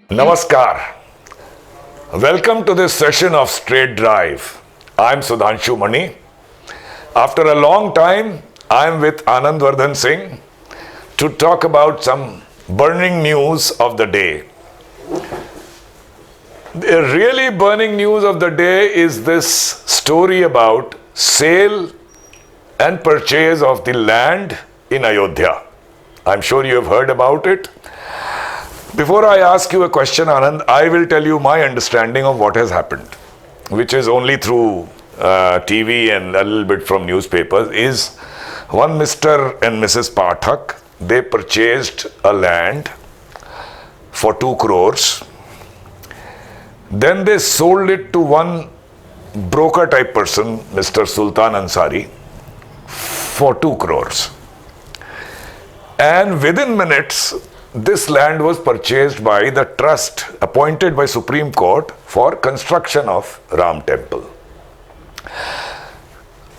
Namaskar. Welcome to this session of Straight Drive. I'm Sudhanshu Mani. After a long time, I'm with Anand Vardhan Singh to talk about some burning news of the day. The really burning news of the day is this story about sale and purchase of the land in Ayodhya. I'm sure you have heard about it. Before I ask you a question, Anand, I will tell you my understanding of what has happened, which is only through TV and a little bit from newspapers, is one Mr. and Mrs. Pathak, they purchased a land for 2 crores. Then they sold it to one broker type person, Mr. Sultan Ansari, for 2 crores. And within minutes, this land was purchased by the trust appointed by Supreme Court for construction of Ram Temple.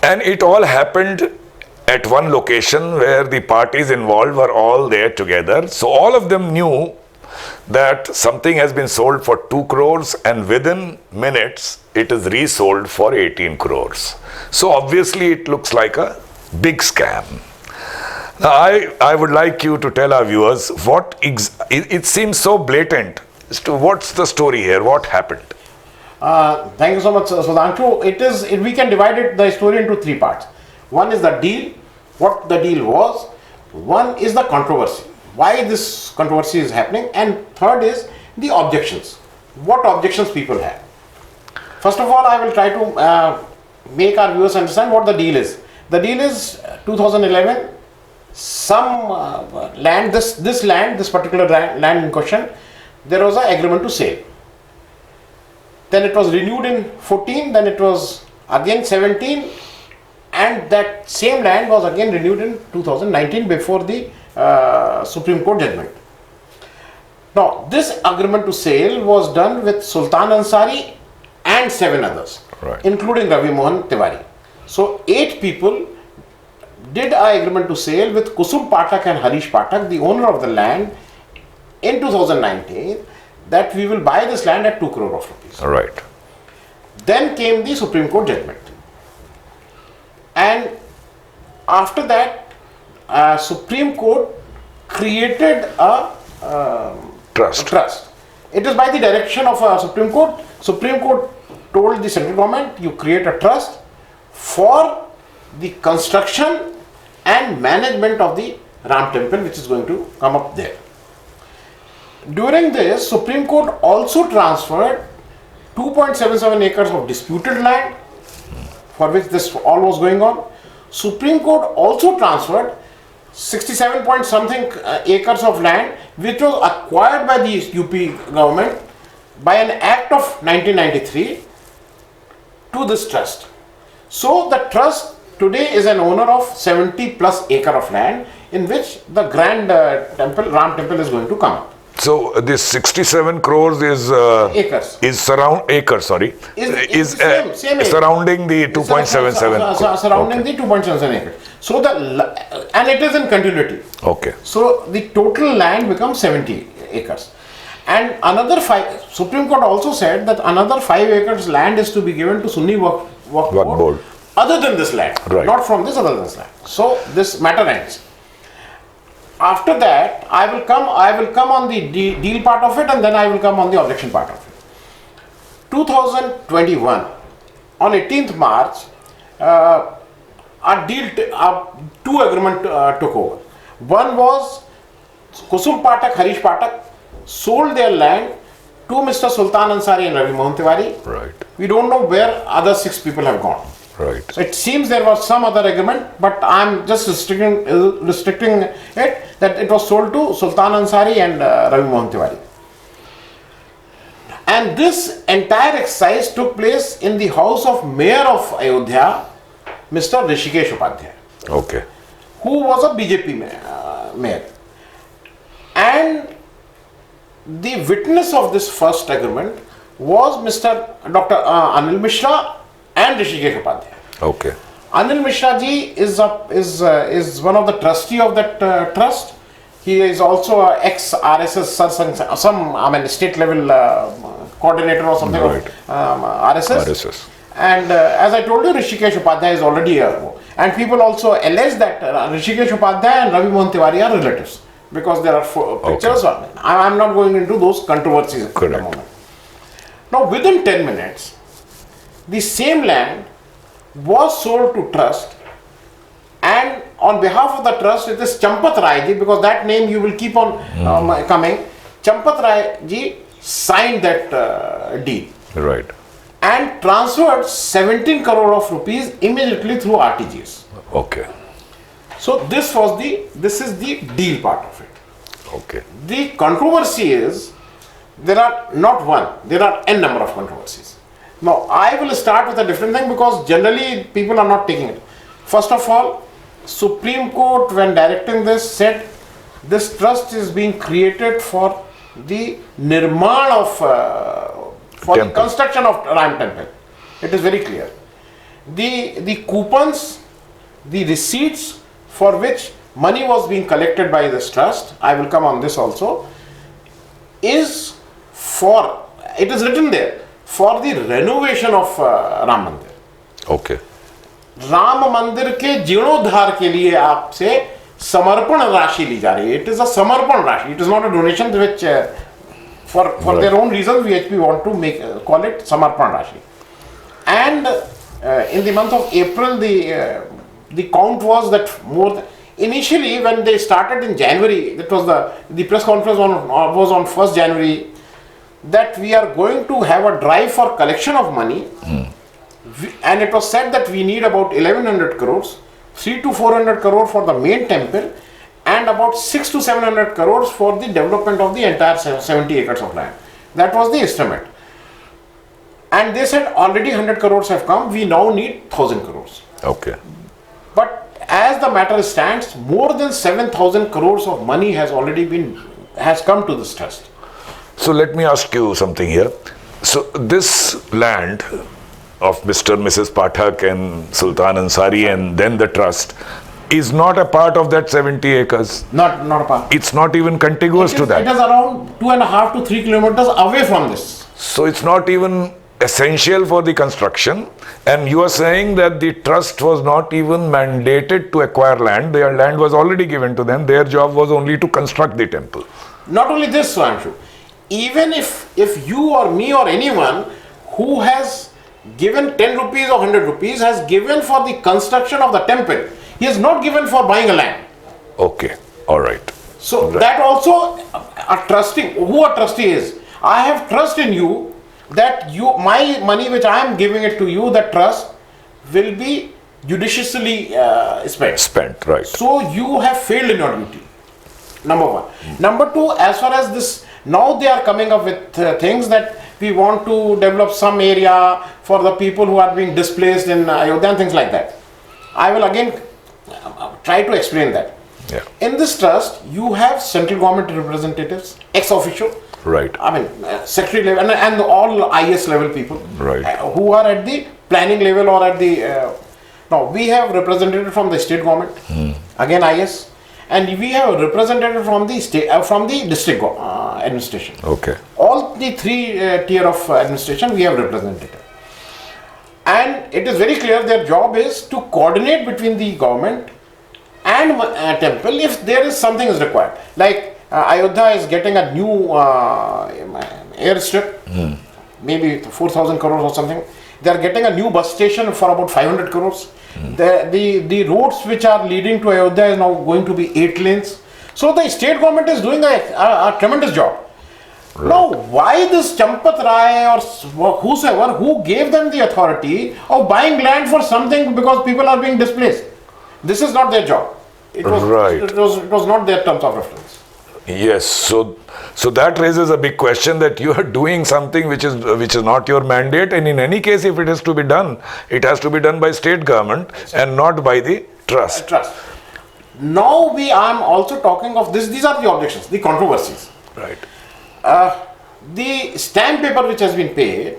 And it all happened at one location where the parties involved were all there together. So all of them knew that something has been sold for 2 crores and within minutes it is resold for 18 crores. So obviously it looks like a big scam. Now, I would like you to tell our viewers it seems so blatant as to what's the story here, what happened. Thank you so much, Sudhanshu. We can divide the story into 3 parts. One is the deal, what the deal was. One is the controversy, why this controversy is happening. And third is the objections, what objections people have. First of all, I will try to make our viewers understand what the deal is. The deal is 2011. Some land, this particular land in question, there was an agreement to sale. Then it was renewed in 14, then it was again 17, and that same land was again renewed in 2019 before the Supreme Court judgment. Now, this agreement to sale was done with Sultan Ansari and 7 others, right, including Ravi Mohan Tiwari. So 8 people did an agreement to sale with Kusum Pathak and Harish Pathak, the owner of the land, in 2019, that we will buy this land at 2 crore of rupees. All right. Then came the Supreme Court judgment. And after that, Supreme Court created a Trust. It is by the direction of Supreme Court. Supreme Court told the central government, you create a trust for the construction and management of the Ram Temple, which is going to come up there. During this, Supreme Court also transferred 2.77 acres of disputed land, for which this all was going on. Supreme Court also transferred 67 point something acres of land, which was acquired by the UP government by an act of 1993 to this trust. So the trust today is an owner of 70 plus acre of land in which the grand Ram Temple is going to come up. So this 67 crores is Acres. Is surrounding the 2.77. Surrounding the 2.77 acres. So and it is in continuity. Okay. So the total land becomes 70 acres. And another 5, Supreme Court also said that another 5 acres land is to be given to Sunni Waqf Board other than this land, right, not from this, other than this land. So this matter ends. After that, I will come on the deal part of it, and then I will come on the objection part of it. 2021, on 18th March, a deal, 2 agreement took over. One was Kusum Pathak, Harish Pathak sold their land to Mr. Sultan Ansari and Ravi Mohan Tiwari. Right. We don't know where other 6 people have gone. Right. So it seems there was some other agreement, but I am just restricting it that it was sold to Sultan Ansari and Ravi Mohan Tiwari. And this entire exercise took place in the house of Mayor of Ayodhya, Mr. Rishikesh Upadhyay. Okay. Who was a BJP mayor. And the witness of this first agreement was Mr. Dr. Anil Mishra and Rishikesh Upadhyay. Okay. Anil Mishra ji is one of the trustee of that trust, He is also a ex-RSS, state level coordinator or something Right. of RSS. RSS. And as I told you, Rishikesh Upadhyay is already here. And people also allege that Rishikesh Upadhyay and Ravi Mohan Tiwari are relatives because there are pictures. I'm not going into those controversies at the Correct. moment. Now, within 10 minutes, the same land was sold to trust, and on behalf of the trust, it is Champat Rai ji, because that name you will keep on coming. Champat Rai ji signed that deal Right. and transferred 17 crore of rupees immediately through RTGS. Okay. So this is the deal part of it. Okay. The controversy is, there are not one, there are n number of controversies. Now I will start with a different thing because generally people are not taking it. First of all, Supreme Court, when directing this, said this trust is being created for the nirman of for the Temple. construction of Ram temple. It is very clear. The coupons, the receipts for which money was being collected by this trust, I will come on this also, is for, it is written there, for the renovation of Ram Mandir. Okay. Ram मंदिर के जीर्णोद्धार के लिए आपसे समर्पण राशि ली जा रही है. इट इज अ समर्पण राशि. It is not a donation which for their own reasons VHP want to call it samarpan rashi. And in the month of April the count was that more than, initially when they started in January, that was the press conference was on 1st January, that we are going to have a drive for collection of money. And it was said that we need about 1100 crores, 3 to 400 crore for the main temple, and about 6 to 700 crores for the development of the entire 70 acres of land. That was the estimate. And they said already 100 crores have come, we now need 1000 crores. Okay. But as the matter stands, more than 7000 crores of money has come to this trust. So let me ask you something here. So this land of Mr. and Mrs. Pathak and Sultan Ansari and then the trust is not a part of that 70 acres. Not a part. It's not even contiguous to It that. is around 2.5 to 3 kilometers away from this. So it's not even essential for the construction. And you are saying that the trust was not even mandated to acquire land. Their land was already given to them. Their job was only to construct the temple. Not only this, Swanshu, even if you or me or anyone who has given 10 rupees or 100 rupees has given for the construction of the temple, he is not given for buying a land. Okay. All right. So that also a trustee is. I have trust in you that my money which I am giving it to you, that trust will be judiciously spent. Right. So you have failed in your duty. Number one. Number two, as far as this, now they are coming up with things that we want to develop some area for the people who are being displaced in Ayodhya and things like that. I will again try to explain that. Yeah. In this trust, you have central government representatives, ex-officio, Right. I mean, secretary level and all IS level people, Right. Who are at the planning level or at the. Now, we have representative from the state government, again IS, and we have a representative from the state, from the district administration. Okay. All the three tier of administration, we have representative. And it is very clear their job is to coordinate between the government and temple if there is something is required. Like Ayodhya is getting a new airstrip, maybe 4,000 crores or something. They are getting a new bus station for about 500 crores. The roads which are leading to Ayodhya is now going to be 8 lanes. So the state government is doing a tremendous job. Right. Now, why this Champat Rai or whosoever who gave them the authority of buying land for something because people are being displaced? This is not their job. It was, Right. it was not their terms of reference. Yes, so that raises a big question that you are doing something which is not your mandate, and in any case, if it is to be done, it has to be done by state government and not by the trust. Now I am also talking of this. These are the objections, the controversies. Right. The stamp paper which has been paid.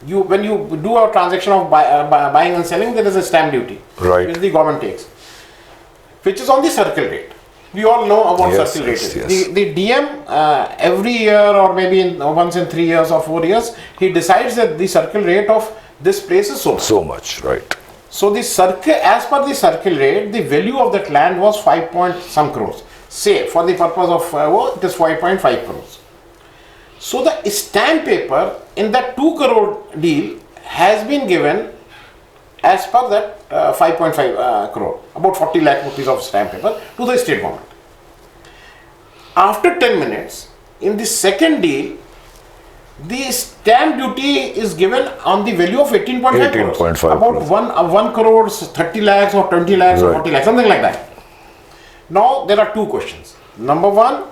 When you do a transaction of buying and selling, there is a stamp duty, Right. which the government takes, which is on the circle rate. We all know what Yes, circle rate yes, is. yes. The DM every year or maybe once in 3 years or 4 years, he decides that the circle rate of this place is so much. So much, right. So the circle, as per the circle rate, the value of that land was 5 point some crores. Say for the purpose of it is 5.5 crores. So the stamp paper in that 2 crore deal has been given as per that 5.5 crore, about 40 lakh rupees of stamp paper to the state government. After 10 minutes, in the second deal, the stamp duty is given on the value of 18.5 crores. 18.5 About crores. 1 crore, 30 lakhs or 20 lakhs or Right. 40 lakhs, something like that. Now, there are two questions. Number one,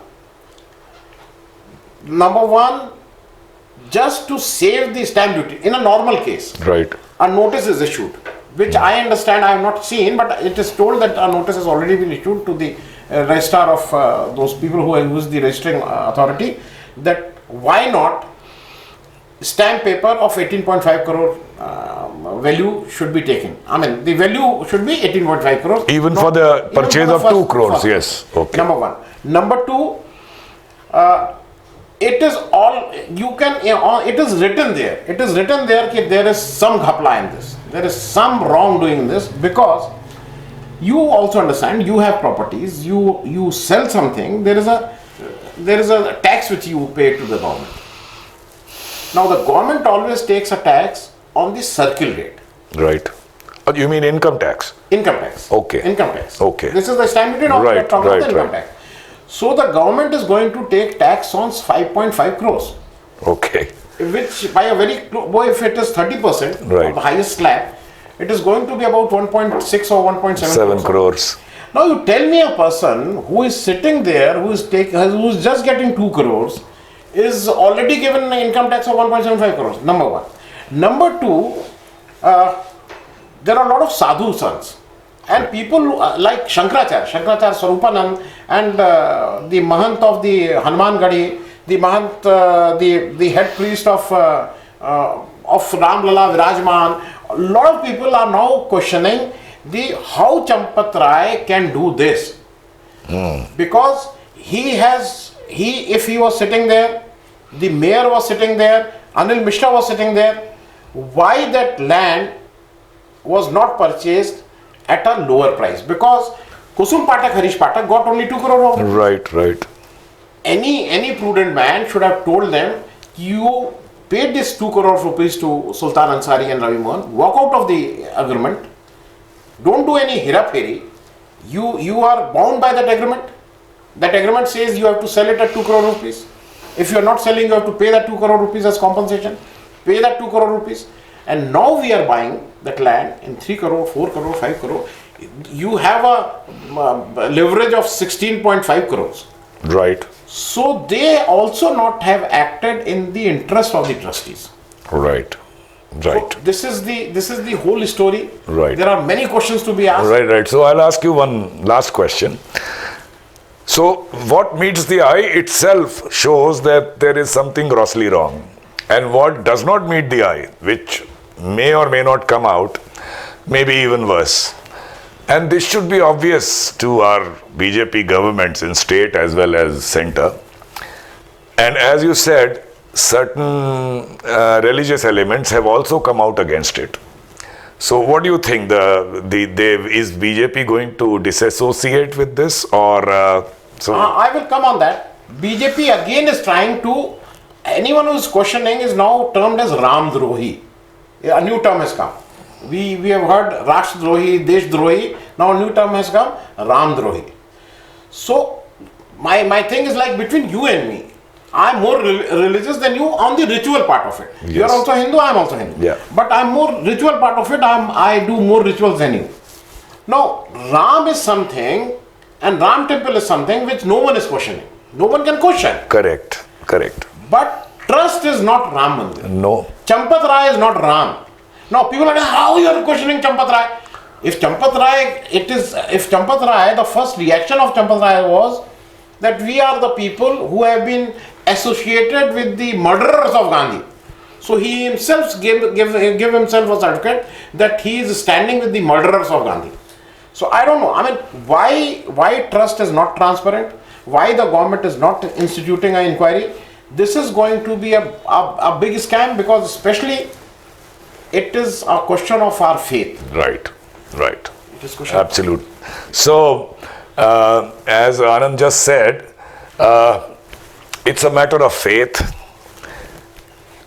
just to save the stamp duty, in a normal case, Right. a notice is issued, which I understand I have not seen, but it is told that a notice has already been issued to the registrar of those people who use the registering authority, that why not stamp paper of 18.5 crore value should be taken. I mean, the value should be 18.5 crores. Even not- for the even purchase for of the 2 first- crores, first. yes. Okay. Number one. Number two, it is all, you can, it is written there. It is written there that there is some ghapla in this. There is some wrongdoing in this, because you also understand, you have properties, you sell something, there is a tax which you pay to the government. Now the government always takes a tax on the circle rate. Right. You mean income tax? Income tax. Okay. Income tax. Okay. This is the stamp duty, not Right, talking about right, the income right. tax. So the government is going to take tax on 5.5 crores, Okay. which by a very if it is 30% Right. of the highest slab, it is going to be about 1.6 or 1.7 7 crores. Now you tell me a person who is sitting there, who is just getting 2 crores, is already given an income tax of 1.75 crores. Number one. Number two, there are a lot of sadhu sons and people like Shankaracharya Swarupanand, and the Mahant of the Hanuman Gadi, the Mahant, the head priest of Ram Lala Virajman. A lot of people are now questioning how Champat Rai can do this, because if he was sitting there, the mayor was sitting there, Anil Mishra was sitting there, why that land was not purchased at a lower price? Because Kusum Patak, Harish Patak got only 2 crore of it. Right, right. Any prudent man should have told them, you paid this 2 crore rupees to Sultan Ansari and Ravi Mohan, walk out of the agreement, don't do any hira-pheri, you are bound by that agreement. That agreement says you have to sell it at 2 crore rupees. If you are not selling, you have to pay that 2 crore rupees as compensation. Pay that 2 crore rupees. And now we are buying that land in 3 crore, 4 crore, 5 crore. You have a leverage of 16.5 crores. Right. So they also not have acted in the interest of the trustees. Right. Right. So this is the whole story. Right. There are many questions to be asked. Right, right. So I'll ask you one last question. So what meets the eye itself shows that there is something grossly wrong. And what does not meet the eye, which may or may not come out, may be even worse. And this should be obvious to our BJP governments in state as well as center. And as you said, certain religious elements have also come out against it. So what do you think? Is BJP going to disassociate with this, or I will come on that. BJP again is trying to, anyone who is questioning is now termed as Ram Drohi. A new term has come. We have heard Rashtra Drohi, Desh Drohi. Now a new term has come, Ram Drohi. So my thing is like between you and me. I'm more religious than you on the ritual part of it. Yes. You're also Hindu, I'm also Hindu. Yeah. But I'm more ritual part of it. I do more rituals than you. Now, Ram is something, and Ram temple is something which no one is questioning. No one can question. correct, correct. But trust is not Ram Mandir. No. Champat Rai is not Ram. Now people are like, how you are questioning Champat Rai? If Champat Rai, the first reaction of Champat Rai was that we are the people who have been associated with the murderers of Gandhi. So he himself give himself a certificate that he is standing with the murderers of Gandhi. So I don't know. I mean, why trust is not transparent? Why the government is not instituting an inquiry? This is going to be a big scam, because especially it is a question of our faith. Right, right. It is question. Absolute. So, as Anand just said, it's a matter of faith.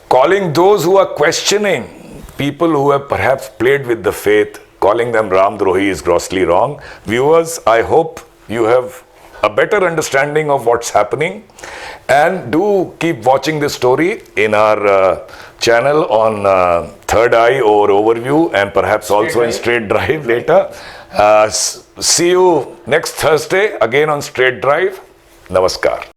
Calling those who are questioning, people who have perhaps played with the faith, calling them Ramdrohi is grossly wrong. Viewers, I hope you have a better understanding of what's happening, and do keep watching this story in our channel on Third Eye or Overview, and perhaps also in Straight Drive later. See you next Thursday again on Straight Drive. Namaskar.